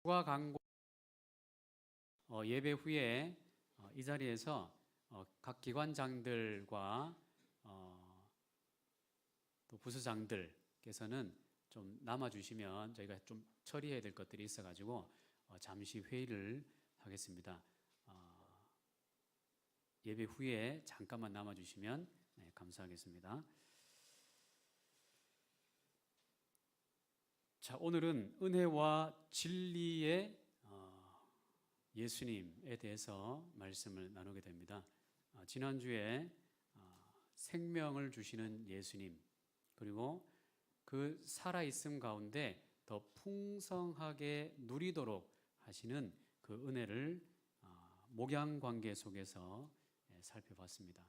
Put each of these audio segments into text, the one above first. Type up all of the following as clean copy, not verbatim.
추가 광고 예배 후에 이 자리에서 각 기관장들과 또 부서장들께서는 좀 남아주시면 저희가 좀 처리해야 될 것들이 있어가지고 잠시 회의를 하겠습니다. 예배 후에 잠깐만 남아주시면 감사하겠습니다. 자, 오늘은 은혜와 진리의 예수님에 대해서 말씀을 나누게 됩니다. 지난주에 생명을 주시는 예수님, 그리고 그 살아있음 가운데 더 풍성하게 누리도록 하시는 그 은혜를 목양관계 속에서 살펴봤습니다.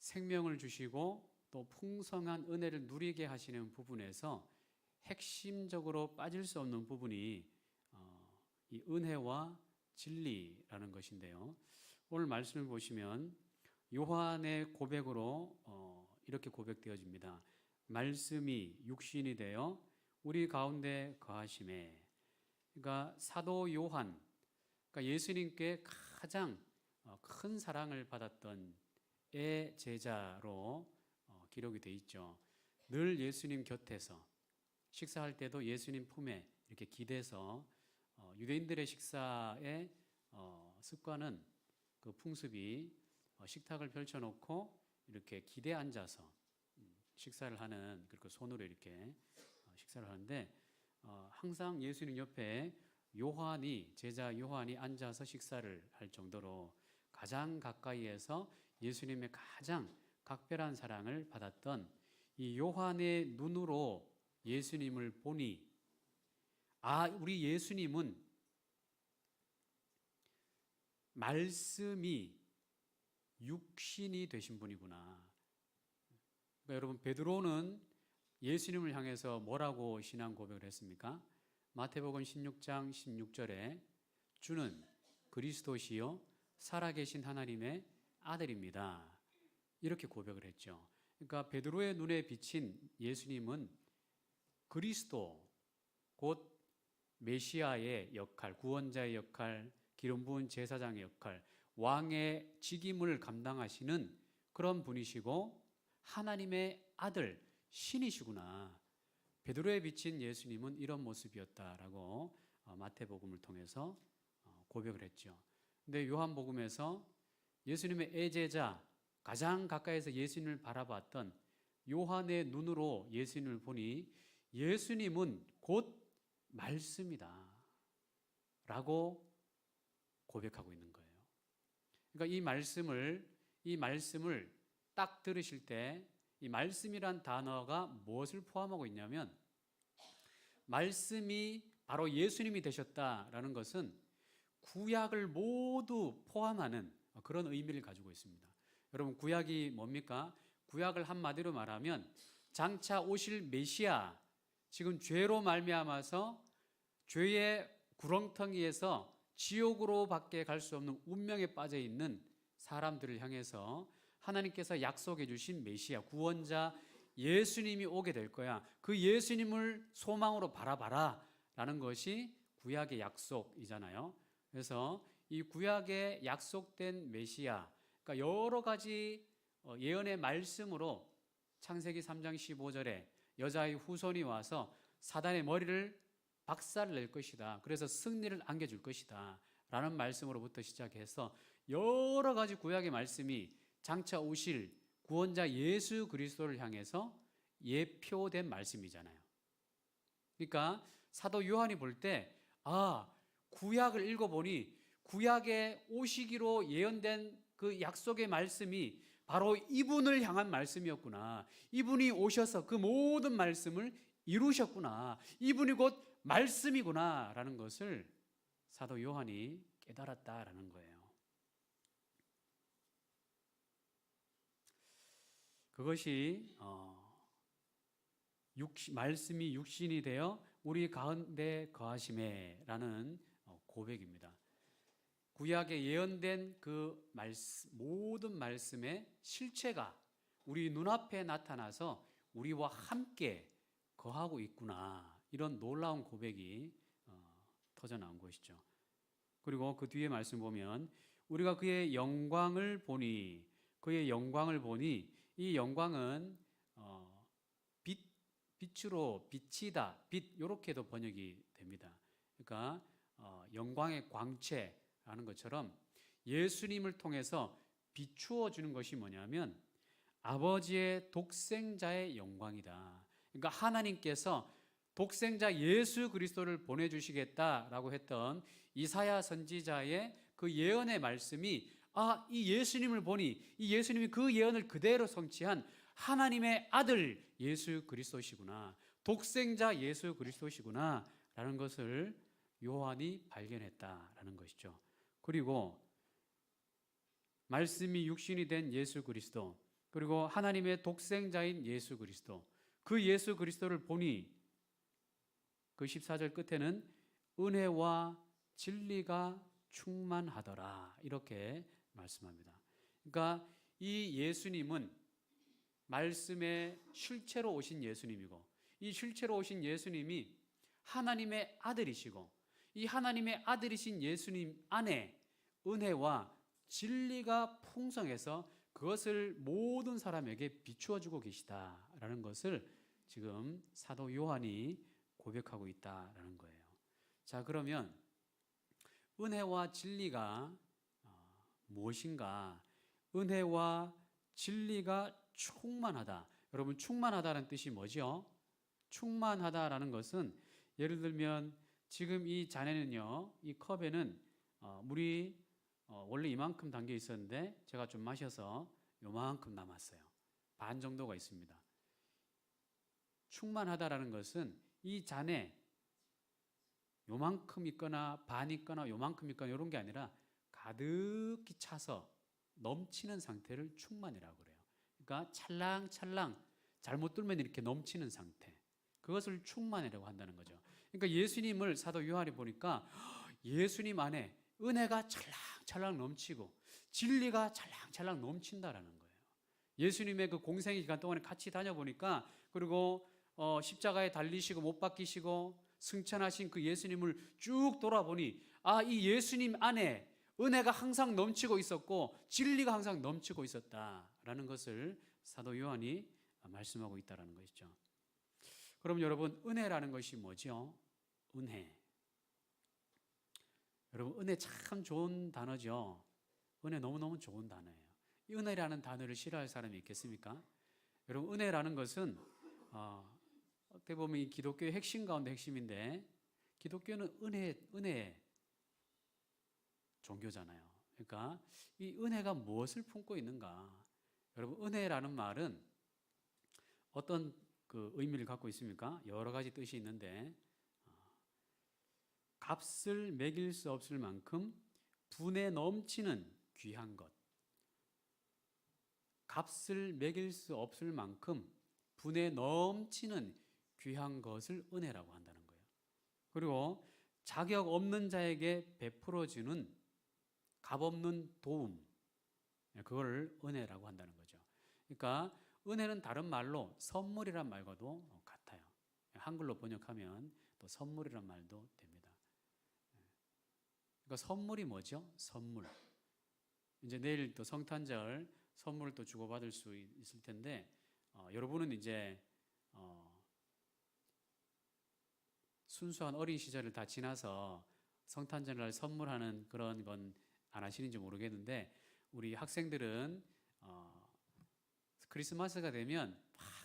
생명을 주시고 또 풍성한 은혜를 누리게 하시는 부분에서 핵심적으로 빠질 수 없는 부분이 이 은혜와 진리라는 것인데요. 오늘 말씀을 보시면 요한의 고백으로 이렇게 고백되어집니다. 말씀이 육신이 되어 우리 가운데 거하심에. 그러니까 사도 요한, 그러니까 예수님께 가장 큰 사랑을 받았던 애 제자로 기록이 되어 있죠. 늘 예수님 곁에서 식사할 때도 예수님 품에 이렇게 기대서 유대인들의 식사의 습관은 그 풍습이 식탁을 펼쳐놓고 이렇게 기대 앉아서 식사를 하는, 그리고 손으로 이렇게 식사를 하는데 항상 예수님 옆에 요한이, 제자 요한이 앉아서 식사를 할 정도로 가장 가까이에서 예수님의 가장 각별한 사랑을 받았던 이 요한의 눈으로 예수님을 보니, 우리 예수님은 말씀이 육신이 되신 분이구나. 그러니까 여러분, 베드로는 예수님을 향해서 뭐라고 신앙 고백을 했습니까? 마태복음 16장 16절에 주는 그리스도시요 살아계신 하나님의 아들입니다. 이렇게 고백을 했죠. 그러니까 베드로의 눈에 비친 예수님은 그리스도, 곧 메시아의 역할, 구원자의 역할, 기름 부은 제사장의 역할, 왕의 직임을 감당하시는 그런 분이시고 하나님의 아들, 신이시구나. 베드로에 비친 예수님은 이런 모습이었다라고 마태복음을 통해서 고백을 했죠. 근데 요한복음에서 예수님의 애제자, 가장 가까이서 예수님을 바라봤던 요한의 눈으로 예수님을 보니 예수님은 곧 말씀이다 라고 고백하고 있는 거예요. 그러니까 이 말씀을 딱 들으실 때 이 말씀이란 단어가 무엇을 포함하고 있냐면, 말씀이 바로 예수님이 되셨다라는 것은 구약을 모두 포함하는 그런 의미를 가지고 있습니다. 여러분, 구약이 뭡니까? 구약을 한마디로 말하면 장차 오실 메시아, 지금 죄로 말미암아서 죄의 구렁텅이에서 지옥으로 밖에 갈 수 없는 운명에 빠져 있는 사람들을 향해서 하나님께서 약속해 주신 메시아, 구원자 예수님이 오게 될 거야. 그 예수님을 소망으로 바라봐라 라는 것이 구약의 약속이잖아요. 그래서 이 구약에 약속된 메시아, 그러니까 여러 가지 예언의 말씀으로 창세기 3장 15절에 여자의 후손이 와서 사단의 머리를 박살낼 것이다. 그래서 승리를 안겨줄 것이다 라는 말씀으로부터 시작해서 여러 가지 구약의 말씀이 장차 오실 구원자 예수 그리스도를 향해서 예표된 말씀이잖아요. 그러니까 사도 요한이 볼 때 구약을 읽어보니 구약에 오시기로 예언된 그 약속의 말씀이 바로 이분을 향한 말씀이었구나. 이분이 오셔서 그 모든 말씀을 이루셨구나. 이분이 곧 말씀이구나 라는 것을 사도 요한이 깨달았다라는 거예요. 그것이 말씀이 육신이 되어 우리 가운데 거하심에 라는 고백입니다. 구약에 예언된 그 모든 말씀의 실체가 우리 눈앞에 나타나서 우리와 함께 거하고 있구나, 이런 놀라운 고백이 터져 나온 것이죠. 그리고 그 뒤에 말씀 보면 우리가 그의 영광을 보니 이 영광은 빛으로 비치다, 빛 이렇게도 번역이 됩니다. 그러니까 영광의 광채라는 것처럼 예수님을 통해서 비추어 주는 것이 뭐냐면 아버지의 독생자의 영광이다. 그러니까 하나님께서 독생자 예수 그리스도를 보내주시겠다라고 했던 이사야 선지자의 그 예언의 말씀이 이 예수님을 보니 이 예수님이 그 예언을 그대로 성취한 하나님의 아들 예수 그리스도시구나, 독생자 예수 그리스도시구나 라는 것을 요한이 발견했다라는 것이죠. 그리고 말씀이 육신이 된 예수 그리스도, 그리고 하나님의 독생자인 예수 그리스도, 그 예수 그리스도를 보니 그 14절 끝에는 은혜와 진리가 충만하더라 이렇게 말씀합니다. 그러니까 이 예수님은 말씀의 실체로 오신 예수님이고, 이 실체로 오신 예수님이 하나님의 아들이시고, 이 하나님의 아들이신 예수님 안에 은혜와 진리가 풍성해서 그것을 모든 사람에게 비추어 주고 계시다라는 것을 지금 사도 요한이 고백하고 있다라는 거예요. 자, 그러면 은혜와 진리가 무엇인가? 은혜와 진리가 충만하다. 여러분, 충만하다는 뜻이 뭐죠? 충만하다라는 것은 예를 들면 지금 이 잔에는요, 이 컵에는 물이 원래 이만큼 담겨 있었는데 제가 좀 마셔서 요만큼 남았어요. 반 정도가 있습니다. 충만하다라는 것은 이 잔에 요만큼 있거나 반 있거나 요만큼 있거나 이런 게 아니라 가득히 차서 넘치는 상태를 충만이라고 그래요. 그러니까 찰랑찰랑 잘못 들면 이렇게 넘치는 상태, 그것을 충만이라고 한다는 거죠. 그러니까 예수님을 사도 요한이 보니까 예수님 안에 은혜가 찰랑찰랑 넘치고 진리가 찰랑찰랑 넘친다라는 거예요. 예수님의 그 공생의 기간 동안에 같이 다녀보니까, 그리고 십자가에 달리시고 못 박히시고 승천하신 그 예수님을 쭉 돌아보니 이 예수님 안에 은혜가 항상 넘치고 있었고 진리가 항상 넘치고 있었다라는 것을 사도 요한이 말씀하고 있다는 것이죠. 그럼 여러분, 은혜라는 것이 뭐죠? 은혜. 여러분, 은혜 참 좋은 단어죠. 은혜 너무너무 좋은 단어예요. 이 은혜라는 단어를 싫어할 사람이 있겠습니까? 여러분, 은혜라는 것은 어떻게 보면 이 기독교의 핵심 가운데 핵심인데, 기독교는 은혜의 종교잖아요. 그러니까 이 은혜가 무엇을 품고 있는가? 여러분, 은혜라는 말은 어떤 그 의미를 갖고 있습니까? 여러 가지 뜻이 있는데, 값을 매길 수 없을 만큼 분에 넘치는 귀한 것, 값을 매길 수 없을 만큼 분에 넘치는 귀한 것을 은혜라고 한다는 거예요. 그리고 자격 없는 자에게 베풀어주는 값없는 도움, 그걸 은혜라고 한다는 거죠. 그러니까 은혜는 다른 말로 선물이란 말과도 같아요. 한글로 번역하면 또 선물이란 말도 됩니다. 그러니까 선물이 뭐죠? 선물. 이제 내일 또 성탄절 선물을 또 주고받을 수 있을 텐데, 여러분은 이제 순수한 어린 시절을 다 지나서 성탄절날 선물하는 그런 건 안 하시는지 모르겠는데, 우리 학생들은 크리스마스가 되면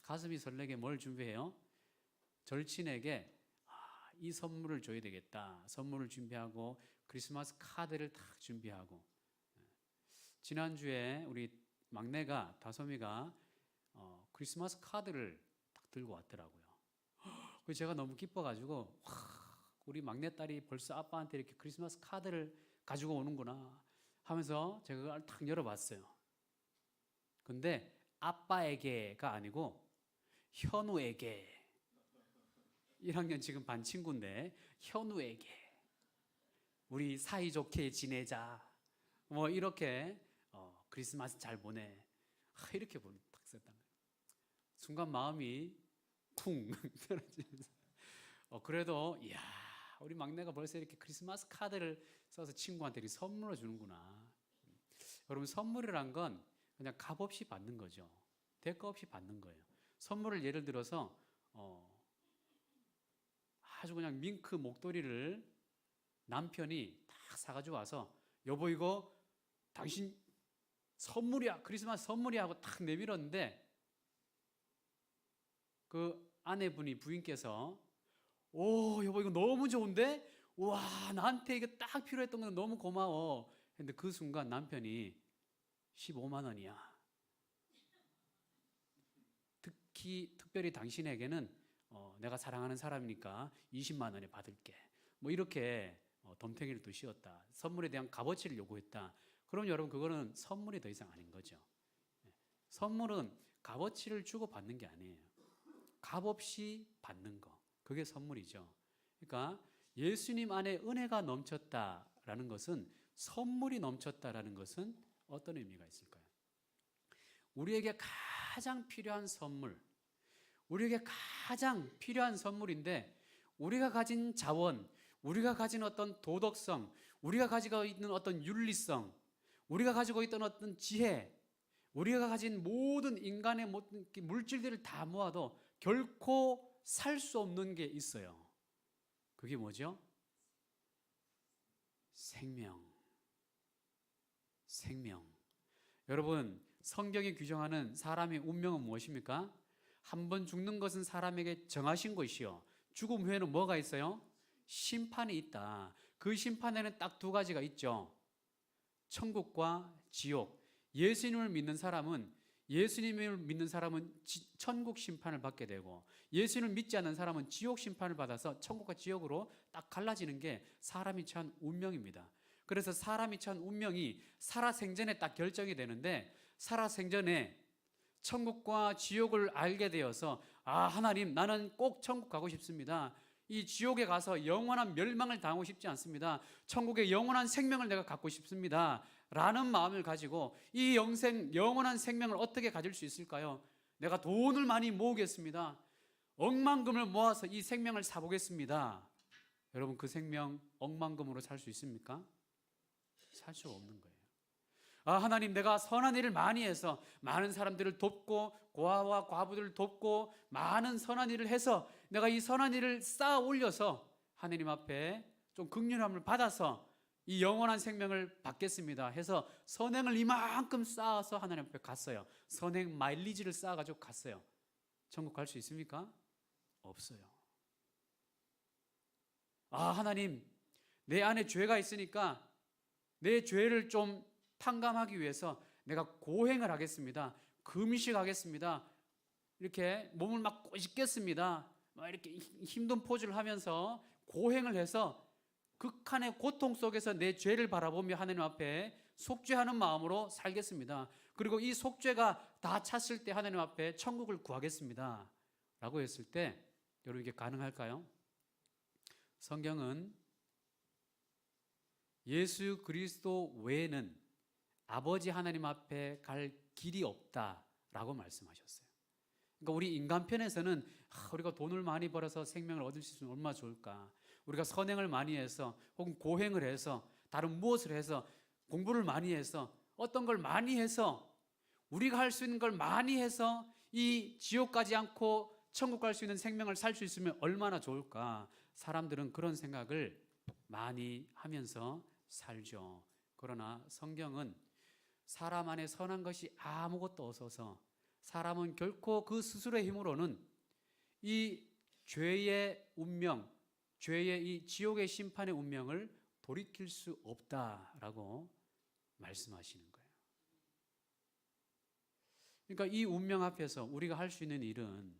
가슴이 설레게 뭘 준비해요? 절친에게 이 선물을 줘야 되겠다. 선물을 준비하고 크리스마스 카드를 딱 준비하고, 지난주에 우리 막내가, 다솜이가 크리스마스 카드를 딱 들고 왔더라고요. 그래서 제가 너무 기뻐가지고, 우리 막내딸이 벌써 아빠한테 이렇게 크리스마스 카드를 가지고 오는구나 하면서 제가 그걸 딱 열어봤어요. 근데 아빠에게가 아니고 현우에게, 1학년 지금 반 친구인데 현우에게 우리 사이좋게 지내자, 뭐 이렇게 크리스마스 잘 보내, 이렇게 딱 썼단 말이에요. 순간 마음이 쿵 떨어지면서 그래도 이야, 우리 막내가 벌써 이렇게 크리스마스 카드를 써서 친구한테 이렇게 선물을 주는구나. 여러분, 선물이란 건 그냥 값없이 받는 거죠. 대가 없이 받는 거예요. 선물을 예를 들어서 아주 그냥 밍크 목도리를 남편이 딱 사가지고 와서 여보 이거 당신 선물이야, 크리스마스 선물이야 하고 딱 내밀었는데 그 아내분이 부인께서 오 여보 이거 너무 좋은데? 와 나한테 이거 딱 필요했던 건 너무 고마워. 근데 그 순간 남편이 15만 원이야. 특별히 당신에게는 내가 사랑하는 사람이니까 20만 원에 받을게. 뭐 이렇게 덤탱이를 또 씌웠다. 선물에 대한 값어치를 요구했다. 그럼 여러분 그거는 선물이 더 이상 아닌 거죠. 선물은 값어치를 주고 받는 게 아니에요. 값없이 받는 거. 그게 선물이죠. 그러니까 예수님 안에 은혜가 넘쳤다라는 것은, 선물이 넘쳤다라는 것은 어떤 의미가 있을까요? 우리에게 가장 필요한 선물, 우리에게 가장 필요한 선물인데 우리가 가진 자원, 우리가 가진 어떤 도덕성, 우리가 가지고 있는 어떤 윤리성, 우리가 가지고 있던 어떤 지혜, 우리가 가진 모든 인간의 모든 물질들을 다 모아도 결코 살 수 없는 게 있어요. 그게 뭐죠? 생명. 생명. 여러분, 성경이 규정하는 사람의 운명은 무엇입니까? 한 번 죽는 것은 사람에게 정하신 것이요. 죽음 후에는 뭐가 있어요? 심판이 있다. 그 심판에는 딱 두 가지가 있죠. 천국과 지옥. 예수님을 믿는 사람은 천국 심판을 받게 되고, 예수님을 믿지 않는 사람은 지옥 심판을 받아서 천국과 지옥으로 딱 갈라지는 게 사람이 처한 운명입니다. 그래서 사람이 처한 운명이 살아생전에 딱 결정이 되는데, 살아생전에 천국과 지옥을 알게 되어서 하나님 나는 꼭 천국 가고 싶습니다. 이 지옥에 가서 영원한 멸망을 당하고 싶지 않습니다. 천국의 영원한 생명을 내가 갖고 싶습니다. 라는 마음을 가지고 이 영원한 생명을 어떻게 가질 수 있을까요? 내가 돈을 많이 모으겠습니다. 억만금을 모아서 이 생명을 사보겠습니다. 여러분 그 생명 억만금으로 살 수 있습니까? 살 수 없는 거예요. 하나님 내가 선한 일을 많이 해서 많은 사람들을 돕고 고아와 과부들을 돕고 많은 선한 일을 해서 내가 이 선한 일을 쌓아 올려서 하나님 앞에 좀 긍휼함을 받아서 이 영원한 생명을 받겠습니다 해서 선행을 이만큼 쌓아서 하나님 앞에 갔어요. 선행 마일리지를 쌓아가지고 갔어요. 천국 갈 수 있습니까? 없어요. 하나님 내 안에 죄가 있으니까 내 죄를 좀 탕감하기 위해서 내가 고행을 하겠습니다. 금식하겠습니다. 이렇게 몸을 막 꼬집겠습니다. 막 이렇게 힘든 포즈를 하면서 고행을 해서 극한의 고통 속에서 내 죄를 바라보며 하나님 앞에 속죄하는 마음으로 살겠습니다. 그리고 이 속죄가 다 찼을 때 하나님 앞에 천국을 구하겠습니다. 라고 했을 때 여러분 이게 가능할까요? 성경은 예수 그리스도 외에는 아버지 하나님 앞에 갈 길이 없다라고 말씀하셨어요. 그러니까 우리 인간편에서는 우리가 돈을 많이 벌어서 생명을 얻을 수 있으면 얼마나 좋을까. 우리가 선행을 많이 해서 혹은 고행을 해서 다른 무엇을 해서 공부를 많이 해서 어떤 걸 많이 해서 우리가 할 수 있는 걸 많이 해서 이 지옥 가지 않고 천국 갈 수 있는 생명을 살 수 있으면 얼마나 좋을까. 사람들은 그런 생각을 많이 하면서 살죠. 그러나 성경은 사람 안에 선한 것이 아무것도 없어서 사람은 결코 그 스스로의 힘으로는 이 죄의 운명, 죄의 이 지옥의 심판의 운명을 돌이킬 수 없다라고 말씀하시는 거예요. 그러니까 이 운명 앞에서 우리가 할 수 있는 일은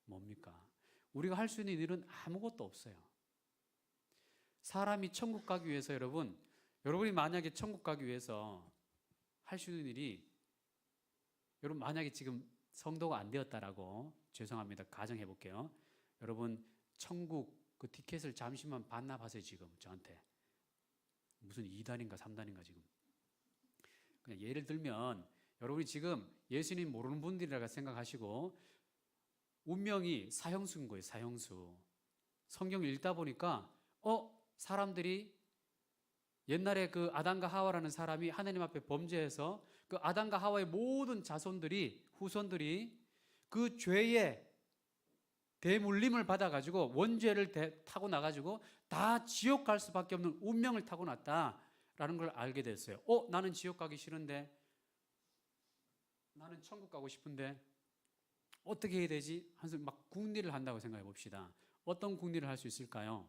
뭡니까? 우리가 할 수 있는 일은 아무것도 없어요. 사람이 천국 가기 위해서 여러분이 만약에 천국 가기 위해서 할 수 있는 일이, 여러분 만약에 지금 성도가 안 되었다라고, 죄송합니다, 가정해 볼게요. 여러분 천국 그 티켓을 잠시만 반납하세요. 지금 저한테 무슨 2단인가 3단인가 지금. 그냥 예를 들면 여러분이 지금 예수님 모르는 분들이라고 생각하시고 운명이 사형수인 거예요. 사형수. 성경을 읽다 보니까 사람들이 옛날에 그 아담과 하와라는 사람이 하나님 앞에 범죄해서 그 아담과 하와의 모든 자손들이 후손들이 그 죄의 대물림을 받아가지고 원죄를 타고 나가지고 다 지옥 갈 수밖에 없는 운명을 타고났다라는 걸 알게 됐어요. 나는 지옥 가기 싫은데, 나는 천국 가고 싶은데 어떻게 해야 되지? 한숨 막 궁리를 한다고 생각해 봅시다. 어떤 궁리를 할 수 있을까요?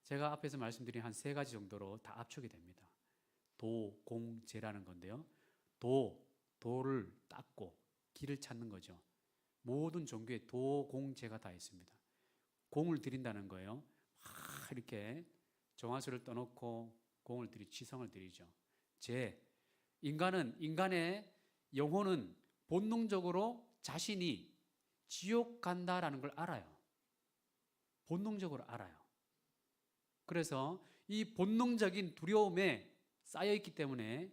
제가 앞에서 말씀드린 한 3가지 정도로 다 압축이 됩니다. 도, 공, 제라는 건데요. 도를 닦고 길을 찾는 거죠. 모든 종교에 도, 공, 제가 다 있습니다. 공을 드린다는 거예요. 이렇게 정화수를 떠놓고 공을 지성을 드리죠. 인간의 영혼은 본능적으로 자신이 지옥 간다라는 걸 알아요. 본능적으로 알아요. 그래서 이 본능적인 두려움에 쌓여있기 때문에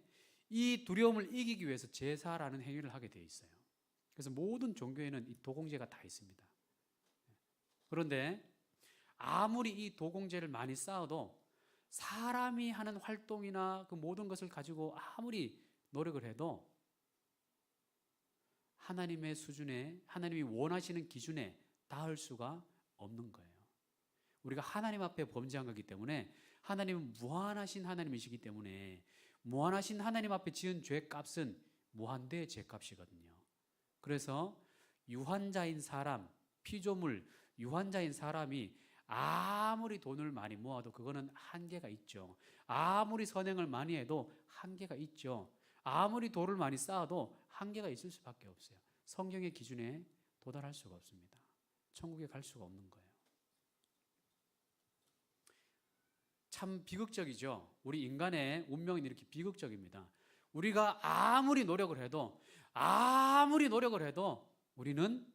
이 두려움을 이기기 위해서 제사라는 행위를 하게 되어 있어요. 그래서 모든 종교에는 이 도공제가 다 있습니다. 그런데 아무리 이 도공제를 많이 쌓아도 사람이 하는 활동이나 그 모든 것을 가지고 아무리 노력을 해도 하나님의 수준에, 하나님이 원하시는 기준에 닿을 수가 없는 거예요. 우리가 하나님 앞에 범죄한 거기 때문에 하나님은 무한하신 하나님이시기 때문에 무한하신 하나님 앞에 지은 죄값은 무한대의 죄값이거든요. 그래서 유한자인 사람, 피조물, 유한자인 사람이 아무리 돈을 많이 모아도 그거는 한계가 있죠. 아무리 선행을 많이 해도 한계가 있죠. 아무리 돌을 많이 쌓아도 한계가 있을 수밖에 없어요. 성경의 기준에 도달할 수가 없습니다. 천국에 갈 수가 없는 거예요. 참 비극적이죠. 우리 인간의 운명은 이렇게 비극적입니다. 우리가 아무리 노력을 해도 우리는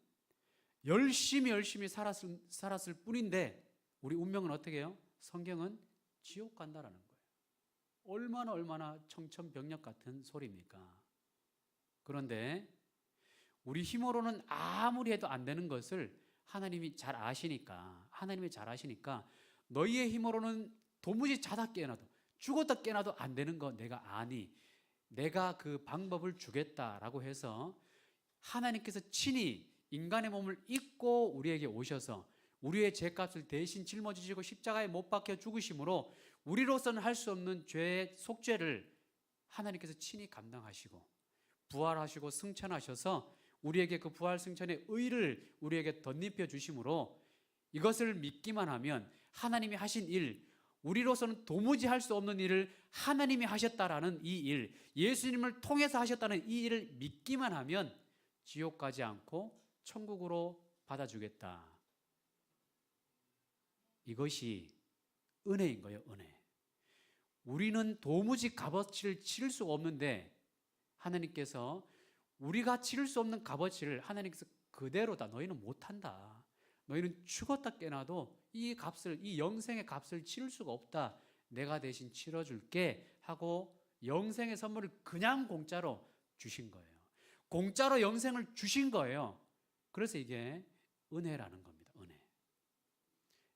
열심히 살았을 뿐인데 우리 운명은 어떻게 해요? 성경은 지옥 간다라는 거예요. 얼마나 청천벽력 같은 소리입니까? 그런데 우리 힘으로는 아무리 해도 안 되는 것을 하나님이 잘 아시니까 너희의 힘으로는 도무지 자다 깨어나도 죽었다 깨어나도 안 되는 거 내가 아니, 내가 그 방법을 주겠다라고 해서 하나님께서 친히 인간의 몸을 입고 우리에게 오셔서 우리의 죄값을 대신 짊어지시고 십자가에 못 박혀 죽으심으로 우리로서는 할 수 없는 죄의 속죄를 하나님께서 친히 감당하시고 부활하시고 승천하셔서 우리에게 그 부활 승천의 의를 우리에게 덧입혀 주심으로 이것을 믿기만 하면 하나님이 하신 일, 우리로서는 도무지 할 수 없는 일을 하나님이 하셨다라는 이 일, 예수님을 통해서 하셨다는 이 일을 믿기만 하면 지옥 가지 않고 천국으로 받아주겠다. 이것이 은혜인 거예요, 은혜. 우리는 도무지 값어치를 치를 수가 없는데 하나님께서 우리가 치를 수 없는 값어치를 하나님께서 그대로다. 너희는 못한다. 너희는 죽었다 깨나도 이 영생의 값을 치를 수가 없다. 내가 대신 치러줄게 하고 영생의 선물을 그냥 공짜로 주신 거예요. 공짜로 영생을 주신 거예요. 그래서 이게 은혜라는 겁니다. 은혜.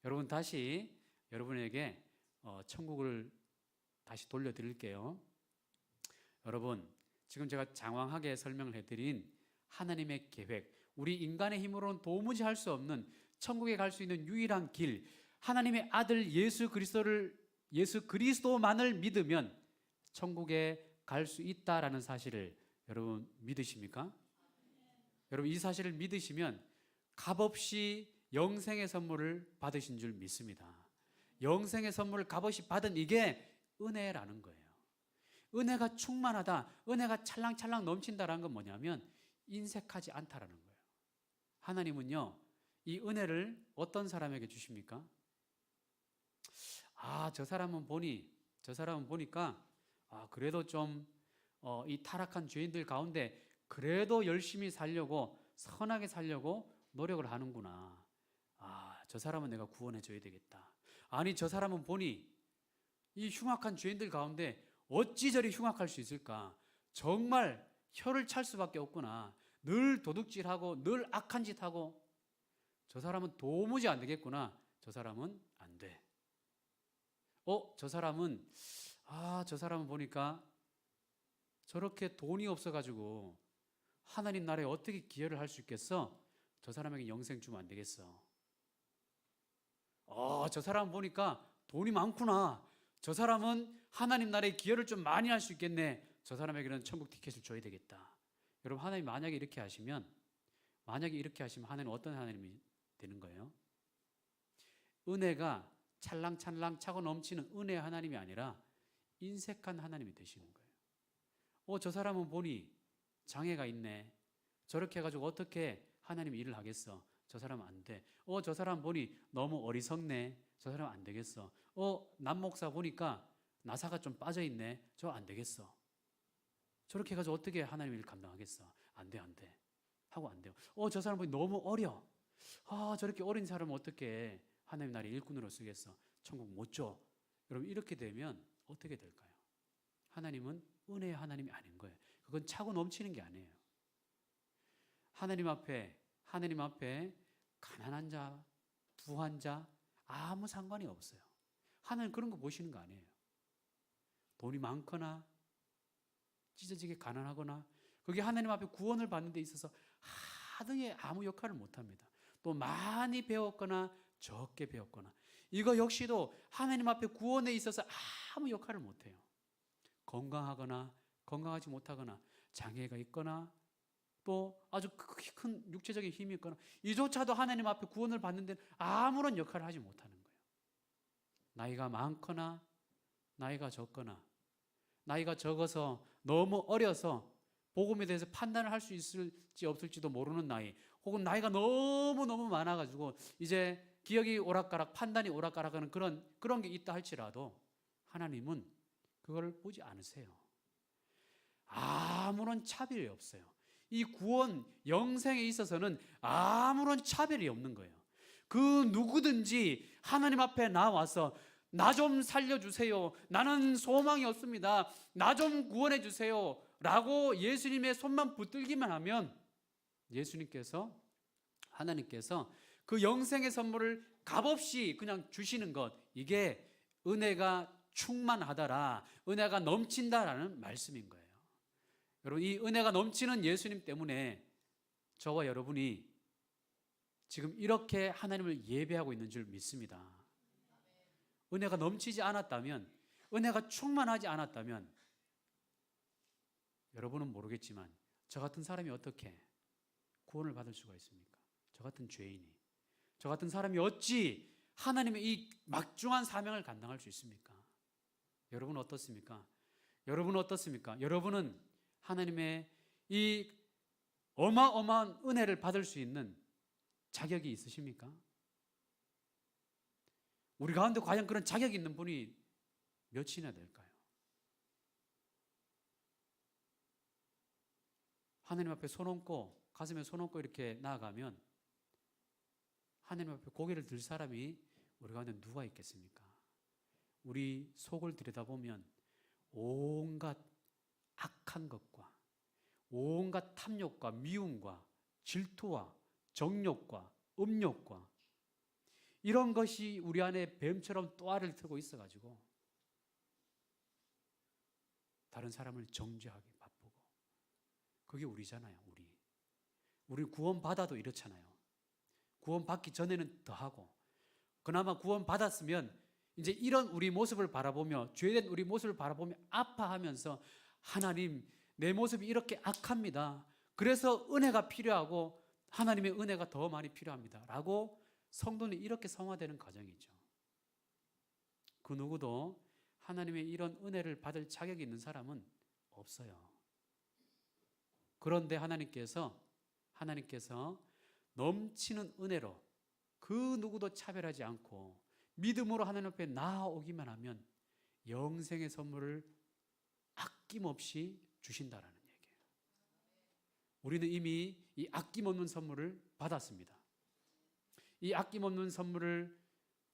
여러분 다시 여러분에게 천국을 다시 돌려드릴게요. 여러분 지금 제가 장황하게 설명을 해드린 하나님의 계획, 우리 인간의 힘으로는 도무지 할 수 없는 천국에 갈 수 있는 유일한 길, 하나님의 아들 예수 그리스도만을 믿으면 천국에 갈 수 있다라는 사실을 여러분 믿으십니까? 여러분 이 사실을 믿으시면 값없이 영생의 선물을 받으신 줄 믿습니다. 영생의 선물을 값없이 받은 이게 은혜라는 거예요. 은혜가 충만하다, 은혜가 찰랑찰랑 넘친다라는 건 뭐냐면 인색하지 않다라는 거예요. 하나님은요, 이 은혜를 어떤 사람에게 주십니까? 저 사람은 보니까 그래도 좀 이 타락한 죄인들 가운데 그래도 열심히 살려고, 선하게 살려고 노력을 하는구나. 저 사람은 내가 구원해 줘야 되겠다. 아니, 저 사람은 보니 이 흉악한 죄인들 가운데 어찌 저리 흉악할 수 있을까? 정말 혀를 찰 수밖에 없구나. 늘 도둑질하고 늘 악한 짓 하고 저 사람은 도무지 안 되겠구나. 저 사람은 안 돼. 저 사람은 보니까 저렇게 돈이 없어가지고 하나님 나라에 어떻게 기여를 할 수 있겠어? 저 사람에게 영생 주면 안 되겠어. 저 사람 보니까 돈이 많구나. 저 사람은 하나님 나라에 기여를 좀 많이 할 수 있겠네. 저 사람에게는 천국 티켓을 줘야 되겠다. 여러분, 하나님 만약에 이렇게 하시면 하나님은 어떤 하나님이 되는 거예요? 은혜가 찰랑찰랑 차고 넘치는 은혜의 하나님이 아니라 인색한 하나님이 되시는 거예요. 저 사람은 보니 장애가 있네. 저렇게 해가지고 어떻게 하나님 일을 하겠어? 저 사람은 안 돼. 저 사람 보니 너무 어리석네. 저 사람 안 되겠어. 남 목사 보니까 나사가 좀 빠져 있네. 저 안 되겠어. 저렇게 해가지고 어떻게 하나님 일을 감당하겠어? 안 돼, 안 돼. 하고 안 돼요. 저 사람 보니 너무 어려. 저렇게 어린 사람은 어떻게 하나님 나라의 일꾼으로 쓰겠어? 천국 못 줘. 여러분, 이렇게 되면 어떻게 될까요? 하나님은 은혜의 하나님이 아닌 거예요. 그건 차고 넘치는 게 아니에요. 하나님 앞에 가난한 자, 부한 자 아무 상관이 없어요. 하나님 그런 거 보시는 거 아니에요. 돈이 많거나 찢어지게 가난하거나 그게 하나님 앞에 구원을 받는 데 있어서 하등에 아무 역할을 못합니다. 또 많이 배웠거나 적게 배웠거나 이거 역시도 하나님 앞에 구원에 있어서 아무 역할을 못해요. 건강하거나 건강하지 못하거나 장애가 있거나 또 아주 큰 육체적인 힘이 있거나 이조차도 하나님 앞에 구원을 받는 데는 아무런 역할을 하지 못하는 거예요. 나이가 많거나 나이가 적거나 나이가 적어서 너무 어려서 복음에 대해서 판단을 할 수 있을지 없을지도 모르는 나이, 혹은 나이가 너무너무 많아가지고 이제 기억이 오락가락, 판단이 오락가락하는 그런 게 있다 할지라도 하나님은 그걸 보지 않으세요. 아무런 차별이 없어요. 이 구원, 영생에 있어서는 아무런 차별이 없는 거예요. 그 누구든지 하나님 앞에 나와서 나 좀 살려주세요. 나는 소망이 없습니다. 나 좀 구원해 주세요. 라고 예수님의 손만 붙들기만 하면 하나님께서 그 영생의 선물을 값없이 그냥 주시는 것, 이게 은혜가 충만하더라, 은혜가 넘친다라는 말씀인 거예요. 여러분, 이 은혜가 넘치는 예수님 때문에 저와 여러분이 지금 이렇게 하나님을 예배하고 있는 줄 믿습니다. 은혜가 넘치지 않았다면, 은혜가 충만하지 않았다면 여러분은 모르겠지만 저 같은 사람이 어떻게 구원을 받을 수가 있습니까? 저 같은 죄인이, 저 같은 사람이 어찌 하나님의 이 막중한 사명을 감당할 수 있습니까? 여러분은 어떻습니까? 여러분은 하나님의 이 어마어마한 은혜를 받을 수 있는 자격이 있으십니까? 우리 가운데 과연 그런 자격이 있는 분이 몇이나 될까요? 하나님 앞에 손 얹고, 가슴에 손 얹고 이렇게 나아가면 하나님 앞에 고개를 들 사람이 우리 가운데 누가 있겠습니까? 우리 속을 들여다보면 온갖 악한 것과 온갖 탐욕과 미움과 질투와 정욕과 음욕과 이런 것이 우리 안에 뱀처럼 또아를 트고 있어가지고 다른 사람을 정죄하기 바쁘고, 그게 우리잖아요. 우리 구원받아도 이렇잖아요. 구원받기 전에는 더하고, 그나마 구원받았으면 이제 이런 우리 모습을 바라보며, 죄된 우리 모습을 바라보며 아파하면서 하나님, 내 모습이 이렇게 악합니다. 그래서 은혜가 필요하고 하나님의 은혜가 더 많이 필요합니다. 라고 성도는 이렇게 성화되는 과정이죠. 그 누구도 하나님의 이런 은혜를 받을 자격이 있는 사람은 없어요. 그런데 하나님께서 넘치는 은혜로 그 누구도 차별하지 않고 믿음으로 하나님 앞에 나아오기만 하면 영생의 선물을 아낌없이 주신다라는 얘기예요. 우리는 이미 이 아낌없는 선물을 받았습니다. 이 아낌없는 선물을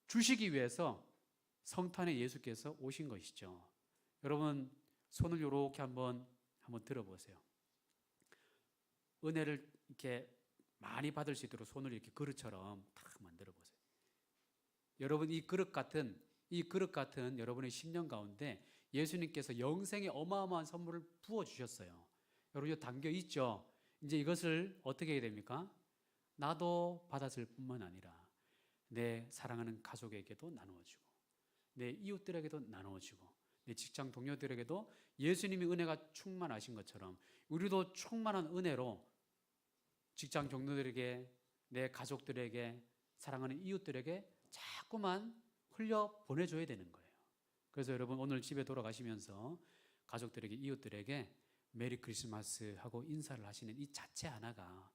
주시기 위해서 성탄에 예수께서 오신 것이죠. 여러분, 손을 이렇게 한번 들어보세요. 은혜를 이렇게 많이 받을 수 있도록 손을 이렇게 그릇처럼 탁 만들어 보세요. 여러분, 이 그릇 같은 여러분의 심령 가운데 예수님께서 영생의 어마어마한 선물을 부어 주셨어요. 여러분, 이거 담겨 있죠. 이제 이것을 어떻게 해야 됩니까? 나도 받았을 뿐만 아니라 내 사랑하는 가족에게도 나누어주고, 내 이웃들에게도 나누어주고, 내 직장 동료들에게도 예수님이 은혜가 충만하신 것처럼 우리도 충만한 은혜로 직장 동료들에게, 내 가족들에게, 사랑하는 이웃들에게 자꾸만 흘려 보내줘야 되는 거예요. 그래서 여러분, 오늘 집에 돌아가시면서 가족들에게, 이웃들에게 메리 크리스마스 하고 인사를 하시는 이 자체 하나가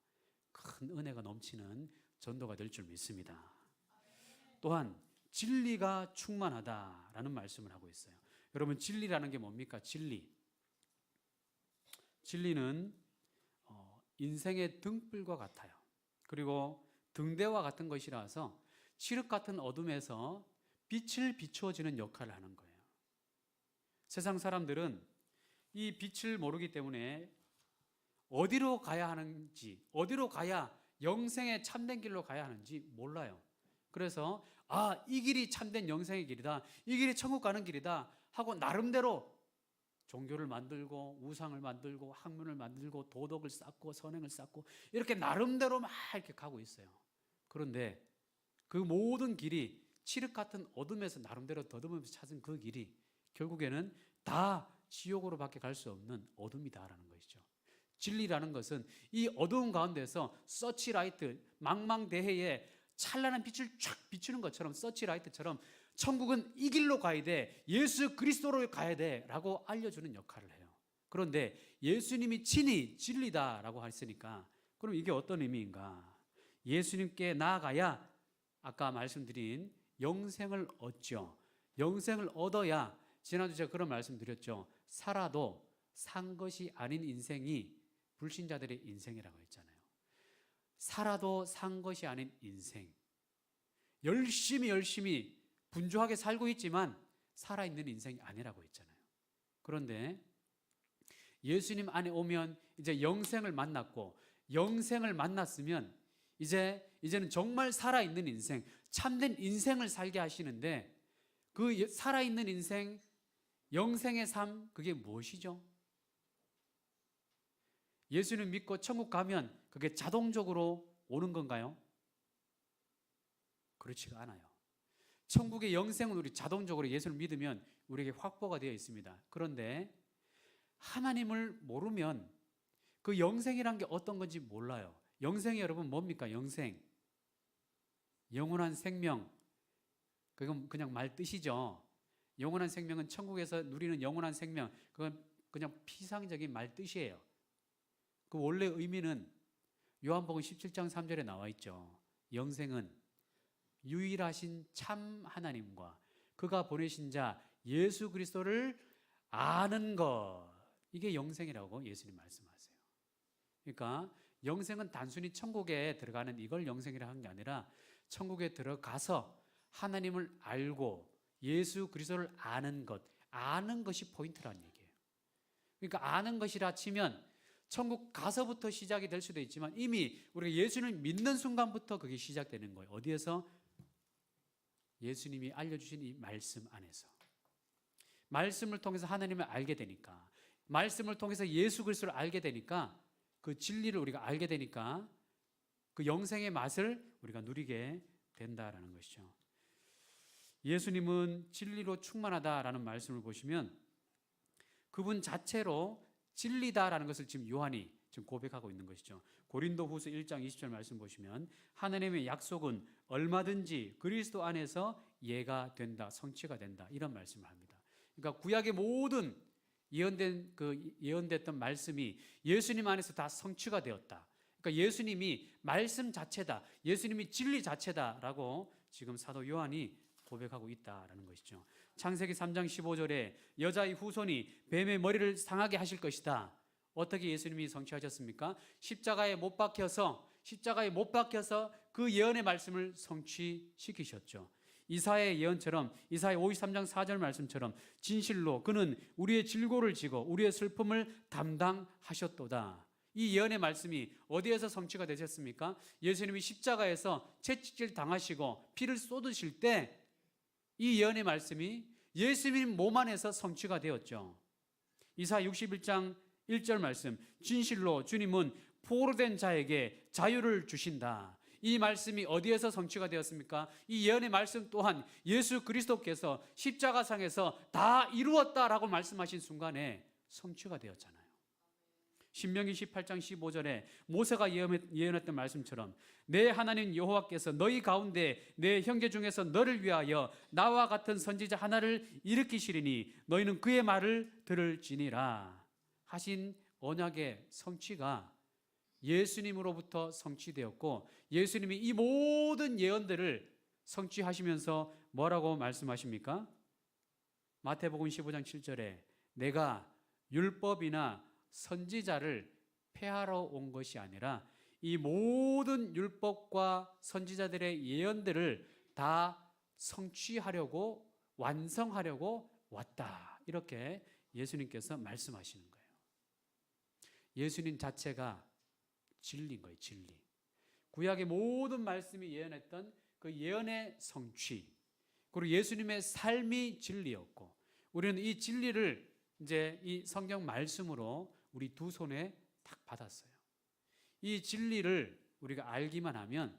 큰 은혜가 넘치는 전도가 될 줄 믿습니다. 또한 진리가 충만하다라는 말씀을 하고 있어요. 여러분, 진리라는 게 뭡니까? 진리는 인생의 등불과 같아요. 그리고 등대와 같은 것이라서 칠흑 같은 어둠에서 빛을 비추어주는 역할을 하는 거예요. 세상 사람들은 이 빛을 모르기 때문에 어디로 가야 하는지, 어디로 가야 영생의 참된 길로 가야 하는지 몰라요. 그래서 이 길이 참된 영생의 길이다, 이 길이 천국 가는 길이다 하고 나름대로 종교를 만들고 우상을 만들고 학문을 만들고 도덕을 쌓고 선행을 쌓고 이렇게 나름대로 막 이렇게 가고 있어요. 그런데 그 모든 길이 칠흑 같은 어둠에서 나름대로 더듬으면서 찾은 그 길이 결국에는 다 지옥으로 밖에 갈 수 없는 어둠이다라는 것이죠. 진리라는 것은 이 어두운 가운데서 서치라이트, 망망대해에 찬란한 빛을 쫙 비추는 것처럼, 서치라이트처럼 천국은 이 길로 가야 돼, 예수 그리스도로 가야 돼 라고 알려주는 역할을 해요. 그런데 예수님이 친히 진리다라고 했으니까 그럼 이게 어떤 의미인가? 예수님께 나아가야 아까 말씀드린 영생을 얻죠. 영생을 얻어야, 지난주 제가 그런 말씀 드렸죠. 살아도 산 것이 아닌 인생이 불신자들의 인생이라고 했잖아요. 살아도 산 것이 아닌 인생. 열심히 분주하게 살고 있지만 살아있는 인생이 아니라고 했잖아요. 그런데 예수님 안에 오면 이제 영생을 만났고, 영생을 만났으면 이제는 정말 살아있는 인생, 참된 인생을 살게 하시는데, 그 살아있는 인생, 영생의 삶, 그게 무엇이죠? 예수님 믿고 천국 가면 그게 자동적으로 오는 건가요? 그렇지가 않아요. 천국의 영생은 우리 자동적으로 예수를 믿으면 우리에게 확보가 되어 있습니다. 그런데 하나님을 모르면 그 영생이란 게 어떤 건지 몰라요. 영생이 여러분 뭡니까? 영생, 영원한 생명, 그건 그냥 말 뜻이죠. 영원한 생명은 천국에서 누리는 영원한 생명, 그건 그냥 피상적인 말 뜻이에요. 그 원래 의미는 요한복음 17장 3절에 나와 있죠. 영생은 유일하신 참 하나님과 그가 보내신 자 예수 그리스도를 아는 것, 이게 영생이라고 예수님 말씀하세요. 그러니까 영생은 단순히 천국에 들어가는 이걸 영생이라 한 게 아니라 천국에 들어가서 하나님을 알고 예수 그리스도를 아는 것, 아는 것이 포인트라는 얘기예요. 그러니까 아는 것이라 치면 천국 가서부터 시작이 될 수도 있지만 이미 우리가 예수를 믿는 순간부터 그게 시작되는 거예요. 어디에서? 예수님이 알려주신 이 말씀 안에서. 말씀을 통해서 하나님을 알게 되니까, 말씀을 통해서 예수 그리스도를 알게 되니까, 그 진리를 우리가 알게 되니까 그 영생의 맛을 우리가 누리게 된다라는 것이죠. 예수님은 진리로 충만하다라는 말씀을 보시면 그분 자체로 진리다라는 것을 지금 요한이 지금 고백하고 있는 것이죠. 고린도후서 1장 20절 말씀 보시면 하나님의 약속은 얼마든지 그리스도 안에서 예가 된다, 성취가 된다, 이런 말씀을 합니다. 그러니까 구약의 모든 예언됐던 말씀이 예수님 안에서 다 성취가 되었다. 그러니까 예수님이 말씀 자체다, 예수님이 진리 자체다라고 지금 사도 요한이 고백하고 있다라는 것이죠. 창세기 3장 15절에 여자의 후손이 뱀의 머리를 상하게 하실 것이다. 어떻게 예수님이 성취하셨습니까? 십자가에 못 박혀서 그 예언의 말씀을 성취시키셨죠. 이사야의 예언처럼, 이사야 53장 4절 말씀처럼 진실로 그는 우리의 질고를 지고 우리의 슬픔을 담당하셨도다. 이 예언의 말씀이 어디에서 성취가 되셨습니까? 예수님이 십자가에서 채찍질 당하시고 피를 쏟으실 때 이 예언의 말씀이 예수님 몸 안에서 성취가 되었죠. 이사야 61장 1절 말씀, 진실로 주님은 포로된 자에게 자유를 주신다. 이 말씀이 어디에서 성취가 되었습니까? 이 예언의 말씀 또한 예수 그리스도께서 십자가상에서 다 이루었다라고 말씀하신 순간에 성취가 되었잖아요. 신명기 18장 15절에 모세가 예언했던 말씀처럼 내 하나님 여호와께서 너희 가운데 내 형제 중에서 너를 위하여 나와 같은 선지자 하나를 일으키시리니 너희는 그의 말을 들을지니라 하신 언약의 성취가 예수님으로부터 성취되었고, 예수님이 이 모든 예언들을 성취하시면서 뭐라고 말씀하십니까? 마태복음 15장 7절에 내가 율법이나 선지자를 폐하러 온 것이 아니라 이 모든 율법과 선지자들의 예언들을 다 성취하려고, 완성하려고 왔다. 이렇게 예수님께서 말씀하시는 거예요. 예수님 자체가 진리인 거예요. 진리. 구약의 모든 말씀이 예언했던 그 예언의 성취, 그리고 예수님의 삶이 진리였고, 우리는 이 진리를 이제 이 성경 말씀으로 우리 두 손에 딱 받았어요. 이 진리를 우리가 알기만 하면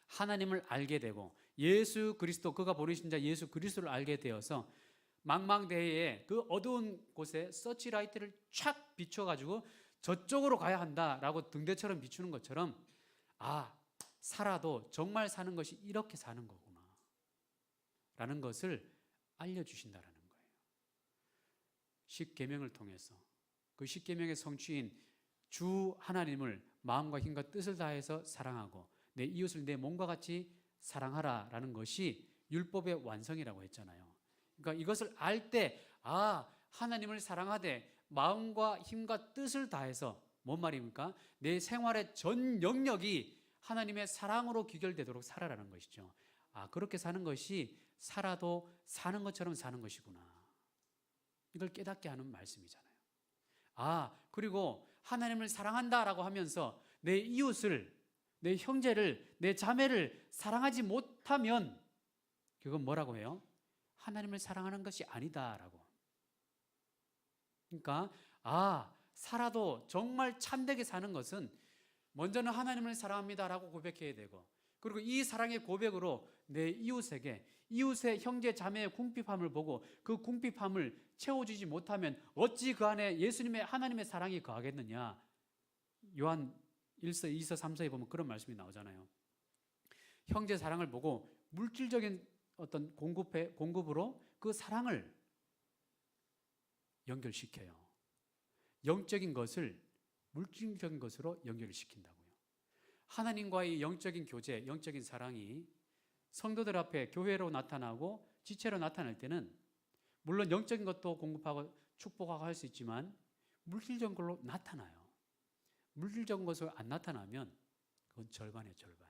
하나님을 알게 되고 예수 그리스도, 그가 보내신 자 예수 그리스도를 알게 되어서 망망대해에 그 어두운 곳에 서치라이트를 촥 비춰가지고 저쪽으로 가야 한다라고 등대처럼 비추는 것처럼, 아, 살아도 정말 사는 것이 이렇게 사는 거구나 라는 것을 알려주신다라는 거예요. 십계명을 통해서 그 십계명의 성취인 주 하나님을 마음과 힘과 뜻을 다해서 사랑하고 내 이웃을 내 몸과 같이 사랑하라라는 것이 율법의 완성이라고 했잖아요. 그러니까 이것을 알 때, 아, 하나님을 사랑하되 마음과 힘과 뜻을 다해서, 뭔 말입니까? 내 생활의 전 영역이 하나님의 사랑으로 귀결되도록 살아라는 것이죠. 아, 그렇게 사는 것이 살아도 사는 것처럼 사는 것이구나. 이걸 깨닫게 하는 말씀이잖아요. 아, 그리고 하나님을 사랑한다라고 하면서 내 이웃을, 내 형제를, 내 자매를 사랑하지 못하면 그건 뭐라고 해요? 하나님을 사랑하는 것이 아니다라고. 그러니까 아, 살아도 정말 참되게 사는 것은 먼저는 하나님을 사랑합니다라고 고백해야 되고, 그리고 이 사랑의 고백으로 내 이웃에게, 이웃의 형제 자매의 궁핍함을 보고 그 궁핍함을 채워주지 못하면 어찌 그 안에 예수님의 하나님의 사랑이 거하겠느냐. 요한 1서 2서 3서에 보면 그런 말씀이 나오잖아요. 형제 사랑을 보고 물질적인 어떤 공급으로 그 사랑을 연결시켜요. 영적인 것을 물질적인 것으로 연결시킨다고요. 하나님과의 영적인 교제, 영적인 사랑이 성도들 앞에 교회로 나타나고 지체로 나타날 때는 물론 영적인 것도 공급하고 축복하고 할 수 있지만 물질적인 걸로 나타나요. 물질적인 것으로 안 나타나면 그건 절반이에요, 절반.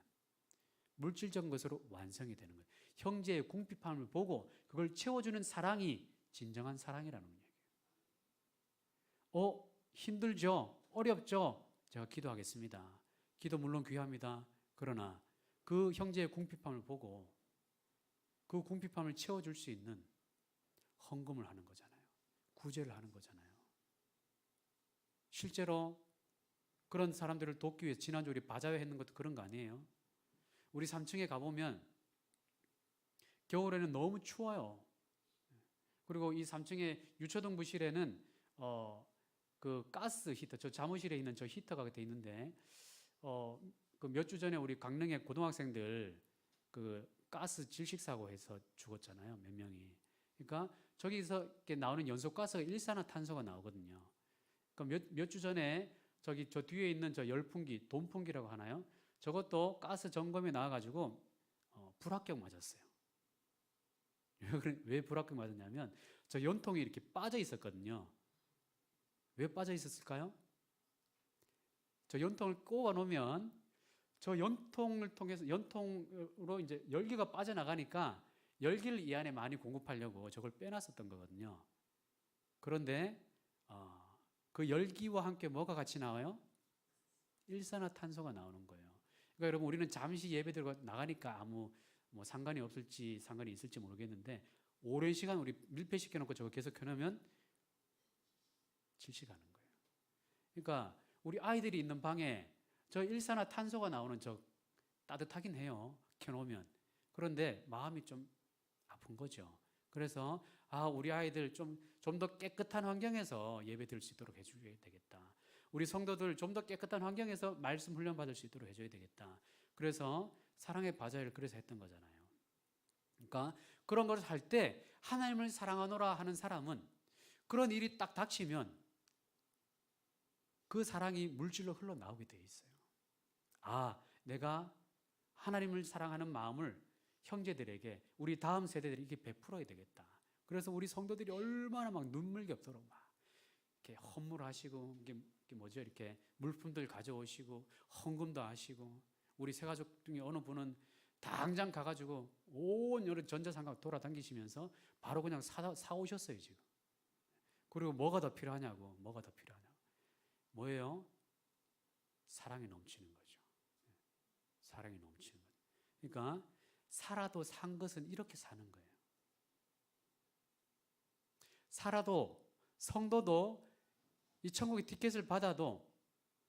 물질적인 것으로 완성이 되는 거예요. 형제의 궁핍함을 보고 그걸 채워주는 사랑이 진정한 사랑이라는 얘기예요. 힘들죠? 어렵죠? 제가 기도하겠습니다. 기도 물론 귀합니다. 그러나 그 형제의 궁핍함을 보고 그 궁핍함을 채워줄 수 있는 헌금을 하는 거잖아요. 구제를 하는 거잖아요. 실제로 그런 사람들을 돕기 위해 지난주 우리 바자회 했는 것도 그런 거 아니에요? 우리 3층에 가보면 겨울에는 너무 추워요. 그리고 이 3층에 유초동 부실에는 그 가스 히터, 저 사무실에 있는 저 히터가 돼 있는데 그 몇 주 전에 우리 강릉의 고등학생들 그 가스 질식사고해서 죽었잖아요. 몇 명이. 그러니까 저기서 이렇게 나오는 연소가스가 일산화탄소가 나오거든요. 그러니까 몇 주 전에 저기 저 뒤에 있는 저 열풍기, 돈풍기라고 하나요? 저것도 가스 점검에 나와가지고 불합격 맞았어요. 왜 불합격 맞았냐면 저 연통이 이렇게 빠져 있었거든요. 왜 빠져 있었을까요? 저 연통을 꼽아 놓으면 저 연통을 통해서, 연통으로 이제 열기가 빠져나가니까 열기를 이 안에 많이 공급하려고 저걸 빼놨었던 거거든요. 그런데 그 열기와 함께 뭐가 같이 나와요? 일산화탄소가 나오는 거예요. 그러니까 여러분 우리는 잠시 예배 드리고 나가니까 아무 뭐 상관이 없을지 상관이 있을지 모르겠는데 오랜 시간 우리 밀폐시켜 놓고 저거 계속 켜놓으면 질식하는 거예요. 그러니까 우리 아이들이 있는 방에 저 일산화탄소가 나오는 저 따뜻하긴 해요. 켜놓으면. 그런데 마음이 좀 아픈 거죠. 그래서 우리 아이들 좀 더 깨끗한 환경에서 예배 드릴 수 있도록 해줘야 되겠다. 우리 성도들 좀 더 깨끗한 환경에서 말씀 훈련 받을 수 있도록 해줘야 되겠다. 그래서 사랑의 바자회를 그래서 했던 거잖아요. 그러니까 그런 것을 할 때 하나님을 사랑하노라 하는 사람은 그런 일이 딱 닥치면 그 사랑이 물질로 흘러나오게 되어 있어요. 내가 하나님을 사랑하는 마음을 형제들에게 우리 다음 세대들에게 베풀어야 되겠다. 그래서 우리 성도들이 얼마나 막 눈물겹도록 막 이렇게 헌물하시고 이게 뭐죠? 이렇게 물품들 가져오시고 헌금도 하시고 우리 세 가족 중에 어느 분은 당장 가가지고 온 여러 전자상가 돌아다니시면서 바로 그냥 사 오셨어요 지금. 그리고 뭐가 더 필요하냐고. 뭐예요? 사랑이 넘치는 거죠. 사랑이 넘치는 거죠. 그러니까 살아도 산 것은 이렇게 사는 거예요. 살아도 성도도 이 천국의 티켓을 받아도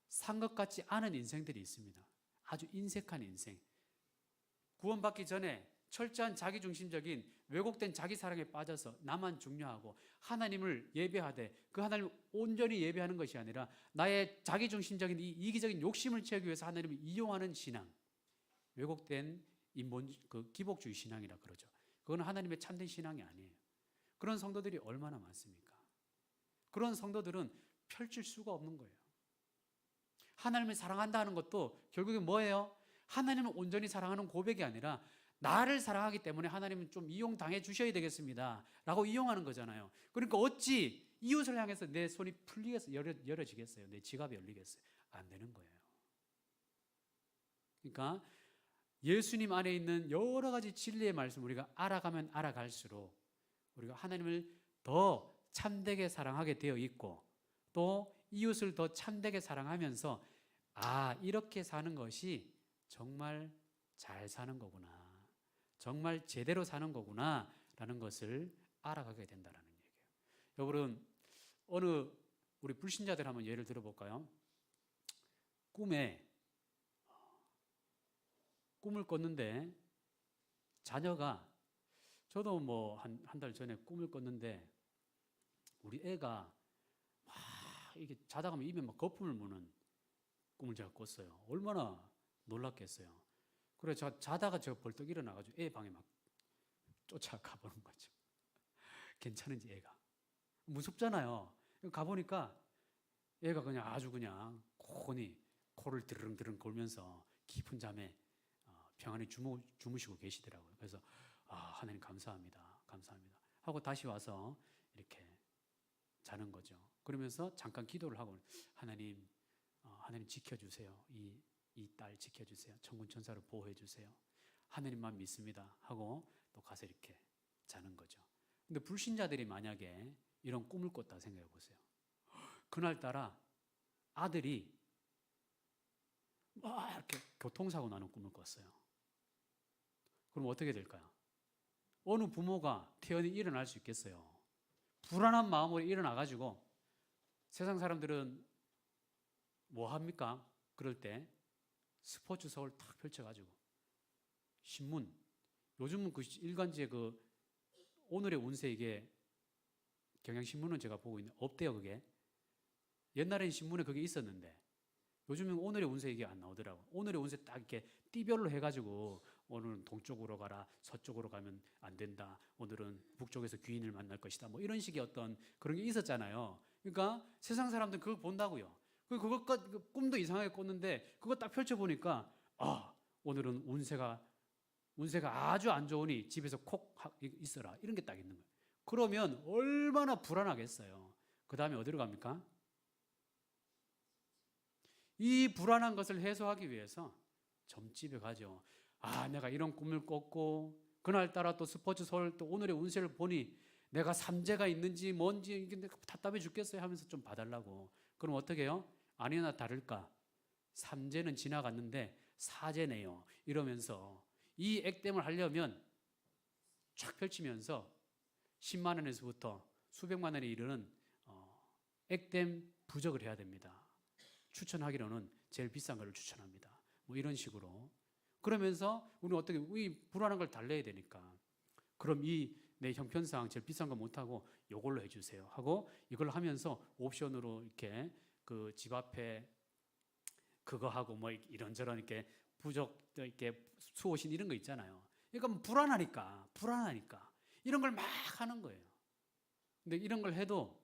산 것 같지 않은 인생들이 있습니다. 아주 인색한 인생. 구원받기 전에 철저한 자기중심적인 왜곡된 자기 사랑에 빠져서 나만 중요하고 하나님을 예배하되 그 하나님을 온전히 예배하는 것이 아니라 나의 자기중심적인 이 이기적인 욕심을 채우기 위해서 하나님을 이용하는 신앙. 왜곡된 기복주의 신앙이라 그러죠. 그건 하나님의 참된 신앙이 아니에요. 그런 성도들이 얼마나 많습니까? 그런 성도들은 펼칠 수가 없는 거예요. 하나님을 사랑한다는 것도 결국에 뭐예요? 하나님을 온전히 사랑하는 고백이 아니라 나를 사랑하기 때문에 하나님은 좀 이용당해 주셔야 되겠습니다 라고 이용하는 거잖아요. 그러니까 어찌 이웃을 향해서 내 손이 풀리겠어요? 열어지겠어요? 내 지갑이 열리겠어요? 안 되는 거예요. 그러니까 예수님 안에 있는 여러 가지 진리의 말씀 우리가 알아가면 알아갈수록 우리가 하나님을 더 참되게 사랑하게 되어 있고 또 이웃을 더 참되게 사랑하면서 이렇게 사는 것이 정말 잘 사는 거구나. 정말 제대로 사는 거구나 라는 것을 알아가게 된다는 얘기예요. 여러분 어느 우리 불신자들 한번 예를 들어볼까요? 꿈을 꿨는데 자녀가 저도 뭐 한 달 전에 꿈을 꿨는데 우리 애가 막 이게 자다가 입에 막 거품을 무는 꿈을 제가 꿨어요. 얼마나 놀랐겠어요. 그래 자다가 제가 벌떡 일어나가지고 애 방에 막 쫓아가 보는 거죠. 괜찮은지 애가 무섭잖아요. 가보니까 애가 그냥 아주 그냥 고온히 코를 드르릉드르릉 골면서 깊은 잠에 평안히 주무시고 계시더라고요. 그래서 하나님 감사합니다 하고 다시 와서 이렇게 자는 거죠. 그러면서 잠깐 기도를 하고 하나님 지켜주세요. 이 딸 지켜주세요. 천군 천사를 보호해 주세요. 하나님만 믿습니다 하고 또 가서 이렇게 자는 거죠. 근데 불신자들이 만약에 이런 꿈을 꿨다 생각해 보세요. 그날따라 아들이 막 이렇게 교통사고 나는 꿈을 꿨어요. 그럼 어떻게 될까요? 어느 부모가 태연히 일어날 수 있겠어요? 불안한 마음으로 일어나가지고 세상 사람들은 뭐 합니까? 그럴 때 스포츠석을 탁 펼쳐가지고 신문, 요즘은 그 일간지에 그 오늘의 운세 이게 경향신문은 제가 보고 있는데 없대요 그게. 옛날엔 신문에 그게 있었는데 요즘은 오늘의 운세 이게 안 나오더라고. 오늘의 운세 딱 이렇게 띠별로 해가지고 오늘은 동쪽으로 가라, 서쪽으로 가면 안 된다, 오늘은 북쪽에서 귀인을 만날 것이다, 뭐 이런 식의 어떤 그런 게 있었잖아요. 그러니까 세상 사람들은 그걸 본다고요. 그 꿈도 이상하게 꿨는데 그거 딱 펼쳐보니까 오늘은 운세가 아주 안 좋으니 집에서 콕 있어라, 이런 게 딱 있는 거예요. 그러면 얼마나 불안하겠어요. 그 다음에 어디로 갑니까? 이 불안한 것을 해소하기 위해서 점집에 가죠. 내가 이런 꿈을 꿨고 그날따라 또 스포츠 서울 또 오늘의 운세를 보니 내가 삼재가 있는지 뭔지 이게 답답해 죽겠어요 하면서 좀 봐달라고. 그럼 어떻게 해요? 아니나 다를까 3제는 지나갔는데 4제네요. 이러면서 이 액땜을 하려면 쫙 펼치면서 10만 원에서부터 수백만 원에 이르는 액땜 부적을 해야 됩니다. 추천하기로는 제일 비싼 걸 추천합니다. 뭐 이런 식으로. 그러면서 우리는 어떻게 이 불안한 걸 달래야 되니까 그럼 이 내 형편상 제일 비싼 거 못하고 이걸로 해주세요 하고 이걸 하면서 옵션으로 이렇게 그 집 앞에 그거 하고 뭐 이런저런 이렇게 부적 이렇게 수호신 이런 거 있잖아요. 그러니까 불안하니까 이런 걸 막 하는 거예요. 근데 이런 걸 해도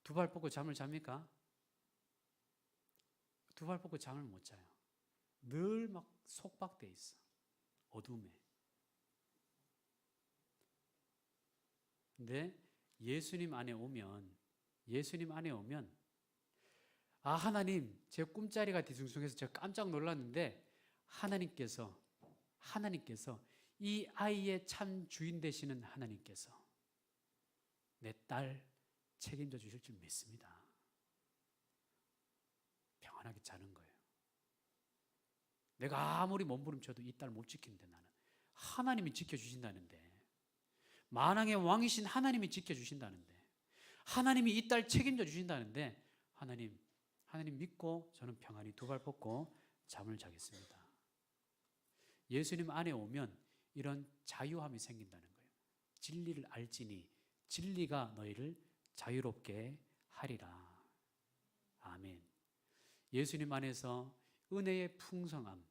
두 발 뻗고 잠을 잡니까? 두 발 뻗고 잠을 못 자요. 늘 막 속박돼 있어. 어둠에. 근데 예수님 안에 오면 아, 하나님, 제 꿈자리가 뒤숭숭해서 제가 깜짝 놀랐는데 하나님께서 이 아이의 참 주인 되시는 하나님께서 내 딸 책임져 주실 줄 믿습니다. 평안하게 자는 거예요. 내가 아무리 몸부림쳐도 이 딸 못 지키는데 나는 하나님이 지켜주신다는데 만왕의 왕이신 하나님이 지켜주신다는데 하나님이 이 딸 책임져 주신다는데 하나님 믿고 저는 평안히 두 발 뻗고 잠을 자겠습니다. 예수님 안에 오면 이런 자유함이 생긴다는 거예요. 진리를 알지니 진리가 너희를 자유롭게 하리라. 아멘. 예수님 안에서 은혜의 풍성함,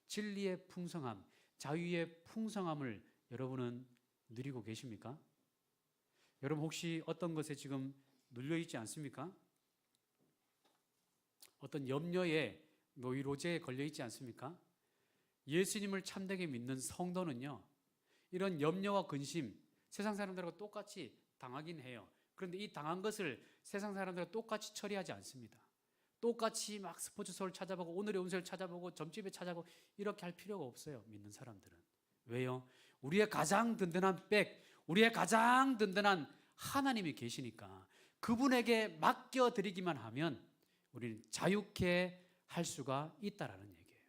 진리의 풍성함, 자유의 풍성함을 여러분은 누리고 계십니까? 여러분 혹시 어떤 것에 지금 눌려있지 않습니까? 어떤 염려에 노이로제에 걸려있지 않습니까? 예수님을 참되게 믿는 성도는요, 이런 염려와 근심, 세상 사람들하고 똑같이 당하긴 해요. 그런데 이 당한 것을 세상 사람들과 똑같이 처리하지 않습니다. 똑같이 막 스포츠서울 찾아보고 오늘의 운세를 찾아보고 점집에 찾아보고 이렇게 할 필요가 없어요. 믿는 사람들은. 왜요? 우리의 가장 든든한 백, 우리의 가장 든든한 하나님이 계시니까 그분에게 맡겨드리기만 하면 우리는 자유케 할 수가 있다라는 얘기예요.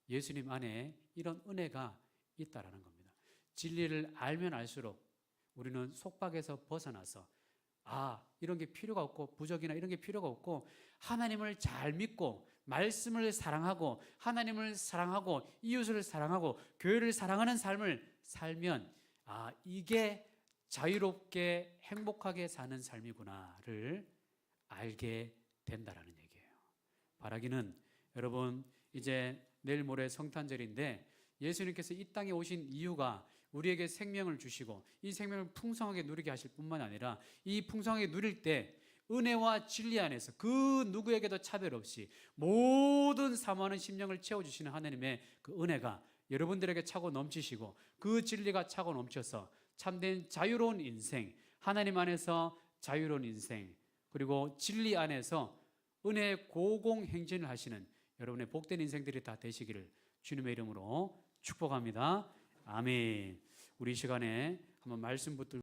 예수님 안에 이런 은혜가 있다라는 겁니다. 진리를 알면 알수록 우리는 속박에서 벗어나서 이런 게 필요가 없고 부적이나 이런 게 필요가 없고 하나님을 잘 믿고 말씀을 사랑하고 하나님을 사랑하고 이웃을 사랑하고 교회를 사랑하는 삶을 살면 이게 자유롭게 행복하게 사는 삶이구나를 알게 된다라는 얘기예요. 바라기는 여러분 이제 내일 모레 성탄절인데 예수님께서 이 땅에 오신 이유가 우리에게 생명을 주시고 이 생명을 풍성하게 누리게 하실 뿐만 아니라 이 풍성하게 누릴 때 은혜와 진리 안에서 그 누구에게도 차별 없이 모든 사모하는 심령을 채워주시는 하나님의 그 은혜가 여러분들에게 차고 넘치시고 그 진리가 차고 넘쳐서 참된 자유로운 인생, 하나님 안에서 자유로운 인생, 그리고 진리 안에서 은혜의 고공행진을 하시는 여러분의 복된 인생들이 다 되시기를 주님의 이름으로 축복합니다. 아멘. 우리 이 시간에 한번 말씀 붙들고